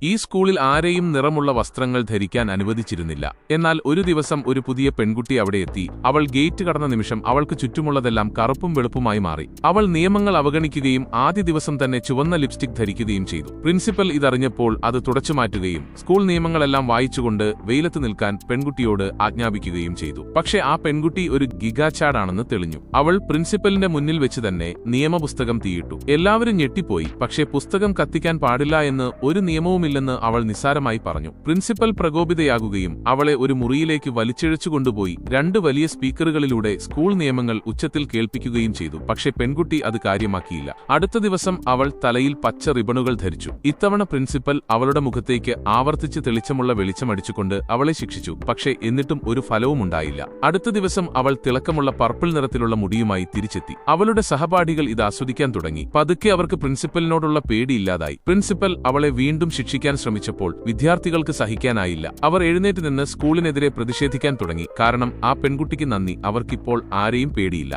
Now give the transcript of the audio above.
ഈ സ്കൂളിൽ ആരെയും നിറമുള്ള വസ്ത്രങ്ങൾ ധരിക്കാൻ അനുവദിച്ചിരുന്നില്ല. എന്നാൽ ഒരു ദിവസം ഒരു പുതിയ പെൺകുട്ടി അവിടെ എത്തി. അവൾ ഗേറ്റ് കടന്ന നിമിഷം അവൾക്ക് ചുറ്റുമുള്ളതെല്ലാം കറുപ്പും വെളുപ്പുമായി മാറി. അവൾ നിയമങ്ങൾ അവഗണിക്കുകയും ആദ്യ ദിവസം തന്നെ ചുവന്ന ലിപ്സ്റ്റിക് ധരിക്കുകയും ചെയ്തു. പ്രിൻസിപ്പൽ ഇതറിഞ്ഞപ്പോൾ അത് തുടച്ചുമാറ്റുകയും സ്കൂൾ നിയമങ്ങളെല്ലാം വായിച്ചുകൊണ്ട് വെയിലത്ത് നിൽക്കാൻ പെൺകുട്ടിയോട് ആജ്ഞാപിക്കുകയും ചെയ്തു. പക്ഷേ ആ പെൺകുട്ടി ഒരു ഗിഗാച്ചാഡാണെന്ന് തെളിഞ്ഞു. അവൾ പ്രിൻസിപ്പലിന്റെ മുന്നിൽ വെച്ച് തന്നെ നിയമപുസ്തകം തീയിട്ടു. എല്ലാവരും ഞെട്ടിപ്പോയി. പക്ഷേ പുസ്തകം കത്തിക്കാൻ പാടില്ല എന്ന് ഒരു നിയമവുമില്ലെന്ന് അവൾ നിസ്സാരമായി പറഞ്ഞു. പ്രിൻസിപ്പൽ പ്രകോപിതയാകുകയും അവളെ ഒരു മുറിയിലേക്ക് വലിച്ചിഴച്ചുകൊണ്ടുപോയി 2 വലിയ സ്പീക്കറുകളിലൂടെ സ്കൂൾ നിയമങ്ങൾ ഉച്ചത്തിൽ കേൾപ്പിക്കുകയും ചെയ്തു. പക്ഷേ പെൺകുട്ടി അത് കാര്യമാക്കിയില്ല. അടുത്ത ദിവസം അവൾ തലയിൽ പച്ച റിബണുകൾ ധരിച്ചു. ഇത്തവണ പ്രിൻസിപ്പൽ അവളുടെ മുഖത്തേക്ക് ആവർത്തിച്ച് തെളിച്ചമുള്ള വെളിച്ചമടിച്ചുകൊണ്ട് അവളെ ശിക്ഷിച്ചു. പക്ഷേ എന്നിട്ടും ഒരു ഫലവുമുണ്ടായില്ല. അടുത്ത ദിവസം അവൾ തിളക്കമുള്ള പർപ്പിൾ നിറത്തിലുള്ള മുടിയുമായി തിരിച്ചെത്തി. അവളുടെ സഹപാഠികൾ ഇത് ആസ്വദിക്കാൻ തുടങ്ങി. പതുക്കെ അവർക്ക് പ്രിൻസിപ്പലിനോടുള്ള പേടിയില്ലാതായി. പ്രിൻസിപ്പൽ അവളെ വീണ്ടും ശിക്ഷിക്കാൻ ശ്രമിച്ചപ്പോൾ വിദ്യാർത്ഥികൾക്ക് സഹിക്കാനായില്ല. അവർ എഴുന്നേറ്റ് നിന്ന് സ്കൂളിനെതിരെ പ്രതിഷേധിക്കാൻ തുടങ്ങി. കാരണം ആ പെൺകുട്ടിക്ക് നന്ദി, അവർക്കിപ്പോൾ ആരെയും പേടിയില്ല.